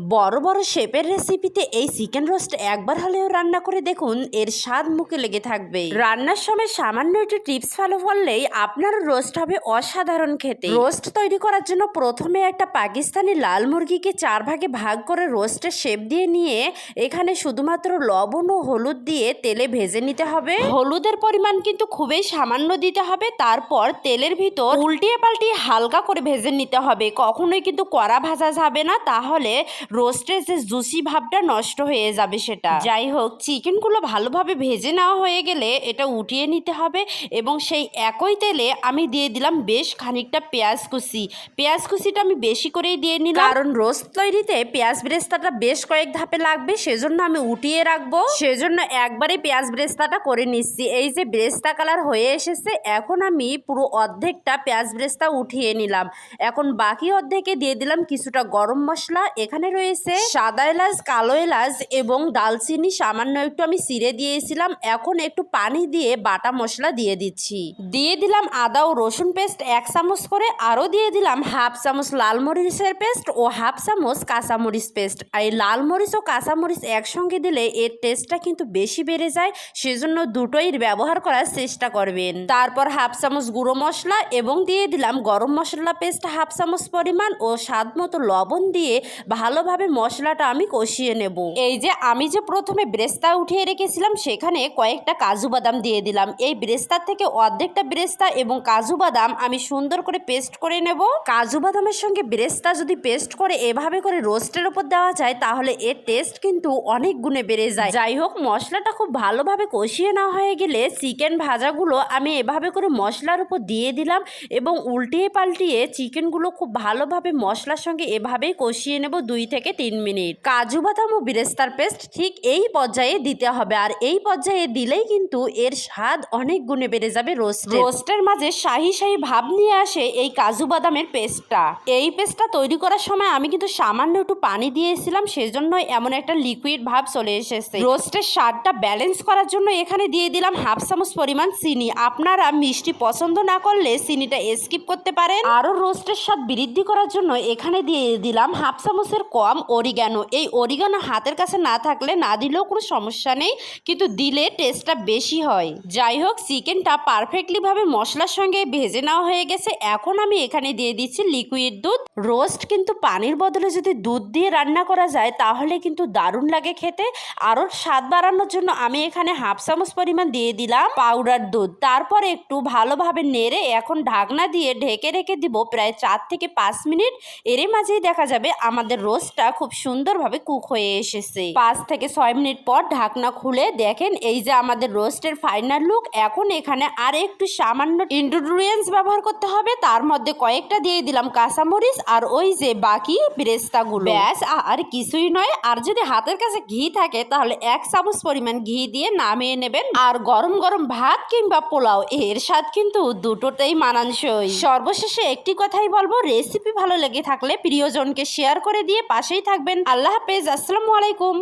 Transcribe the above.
বড় বড় শেফের রেসিপিতে এই চিকেন রোস্ট একবার হলেও রান্না করে দেখুন, এর স্বাদ মুখে লেগে থাকবে। রান্নার সময় সামান্য একটু টিপস ফলো করলেই আপনার রোস্ট হবে অসাধারণ খেতে। রোস্ট তৈরি করার জন্য প্রথমে একটা পাকিস্তানি লাল মুরগিকে 4 ভাগে ভাগ করে রোস্টের শেপ দিয়ে নিয়ে এখানে শুধুমাত্র লবণ ও হলুদ দিয়ে তেলে ভেজে নিতে হবে। হলুদের পরিমাণ কিন্তু খুবই সামান্য দিতে হবে। তারপর তেলের ভিতর উল্টিয়ে পাল্টিয়ে হালকা করে ভেজে নিতে হবে, কখনোই কিন্তু কড়া ভাজা যাবে না, তাহলে রোস্টের যে জুসি ভাবটা নষ্ট হয়ে যাবে সেটা। যাই হোক, চিকেনগুলো ভালোভাবে ভেজে নেওয়া হয়ে গেলে এটা উঠিয়ে নিতে হবে এবং সেই একই তেলে আমি দিয়ে দিলাম বেশ খানিকটা পেঁয়াজ কুচি। পেঁয়াজ কুচিটা আমি বেশি করেই দিয়ে নিলাম, কারণ রোস্ট তৈরিতে পেঁয়াজ বেরেস্তাটা বেশ কয়েক ধাপে লাগবে, সেজন্য আমি উঠিয়ে রাখবো। সেজন্য একবারে পেঁয়াজ বেরেস্তাটা করে নিচ্ছি। এই যে বেরেস্তা কালার হয়ে এসেছে, এখন আমি পুরো অর্ধেকটা পেঁয়াজ বেরেস্তা উঠিয়ে নিলাম। এখন বাকি অর্ধেকে দিয়ে দিলাম কিছুটা গরম মশলা। এখানে রয়েছে সাদা এলাচ, কালো এলাচ এবং দালচিনি সামান্য একটু আমি চিড়ে দিয়েছিলাম। এখন একটু পানি দিয়ে বাটা মশলা দিয়ে দিচ্ছি। দিয়ে দিলাম আদা ও রসুন পেস্ট 1 চামচ করে, আরও দিয়ে দিলাম হাফ চামচ লাল মরিচের পেস্ট ও হাফ চামচ কাঁচামরিচ পেস্ট। এই লাল মরিচ ও কাঁচামরিচ একসঙ্গে দিলে এর টেস্টটা কিন্তু বেশি বেড়ে যায়, সেজন্য দুটোই ব্যবহার করার চেষ্টা করবেন। তারপর হাফ চামচ গুঁড়ো মশলা এবং দিয়ে দিলাম গরম মশলা পেস্ট হাফ চামচ পরিমাণ ও স্বাদ মতো লবণ দিয়ে ভালোভাবে মশলাটা আমি কষিয়ে নেব। এই যে আমি যে প্রথমে বেরেস্তা উঠিয়ে রেখেছিলাম সেখানে কয়েকটা কাজু বাদাম দিয়ে দিলাম। এই বেরেস্তার থেকে অর্ধেকটা বেরেস্তা এবং কাজু বাদাম আমি সুন্দর করে পেস্ট করে নেব। কাজু বাদামের সঙ্গে বেরেস্তা যদি পেস্ট করে এভাবে করে রোস্টের উপর দেওয়া যায় তাহলে এর টেস্ট কিন্তু অনেক গুণে বেড়ে যায়। যাই হোক, মশলাটা খুব ভালোভাবে কষিয়ে নেওয়া হয়ে গেলে চিকেন ভাজাগুলো আমি এভাবে করে মশলার উপর দিয়ে দিলাম এবং উল্টিয়ে পাল্টিয়ে চিকেনগুলো খুব ভালোভাবে মশলার সঙ্গে এভাবেই কষিয়ে নেব 2 থেকে 3 মিনিট। কাজু বাদাম ও বেরেস্তার পেস্ট ঠিক এই পর্যায়ে দিতে হবে, আর এই পর্যায়ে দিলেই কিন্তু এর স্বাদ অনেক গুণে বেড়ে যাবে। রোস্টের মাঝে শাহি শাহি ভাব নিয়ে আসে এই কাজু বাদামের পেস্টটা। এই পেস্টটা তৈরি করার সময় আমি কিন্তু সামান্য একটু পানি দিয়েছিলাম, সেজন্য এমন একটা লিকুইড ভাব চলে এসেছে। রোস্টের স্বাদটা ব্যালেন্স করার জন্য এখানে দিয়ে দিলাম হাফ চামচ পরিমাণ চিনি। আপনারা মিষ্টি পছন্দ না করলে চিনিটা স্কিপ করতে পারেন। আরও রোস্টের স্বাদ বৃদ্ধি করার জন্য এখানে দিয়ে দিলাম হাফ চামচের কম অরিগানো। এই অরিগানো হাতের কাছে না থাকলে না দিলেও কোনো সমস্যা নেই, কিন্তু দিলে টেস্টটা বেশি হয়। যাই হোক, চিকেনটা পারফেক্টলি ভাবে মশলার সঙ্গে ভেজে নেওয়া হয়ে গেছে। এখন আমি এখানে দিয়ে দিচ্ছি লিকুইড দুধ। রোস্ট কিন্তু পানির বদলে যদি দুধ দিয়ে রান্না করা যায় তাহলে কিন্তু দারুণ লাগে খেতে। আরও স্বাদ বাড়ানোর জন্য আমি এখানে হাফ চামচ পরিমাণ দিয়ে দিলাম পাউডার দুধ। তারপর একটু ভালোভাবে নেড়ে এখন ঢাকনা দিয়ে ঢেকে রেখে দিব প্রায় 4 থেকে 5 মিনিট। এর মাঝেই দেখা যাবে আমাদের রোস্টটা খুব সুন্দরভাবে কুক হয়ে এসেছে। 5 থেকে 6 মিনিট পর ঢাকনা খুলে দেখেন এই যে আমাদের রোস্টের ফাইনাল লুক। এখন এখানে আর একটু সামান্য ইনগ্রেডিয়েন্টস ব্যবহার করতে হবে, তার মধ্যে কয়েকটা দিয়ে দিলাম কাঁচামরিচ আর ওই যে বাকি বেরেস্তাগুলো। ব্যাস, আর কিছুই নয়। আর যদি হাতের কাছে ঘি থাকে তাহলে 1 চামচ পরিমাণ ঘি দিয়ে নামিয়ে নেবেন। আর গরম গরম ভাত কিংবা পোলাও, এর স্বাদ কিন্তু দুটোতেই মানানসই। সর্বশেষে একটি কথাই বলবো, রেসিপি ভালো লেগে থাকলে প্রিয়জনকে শেয়ার করে দিয়ে পাশেই থাকবেন। আল্লাহ হাফেজ, আসসালামু আলাইকুম।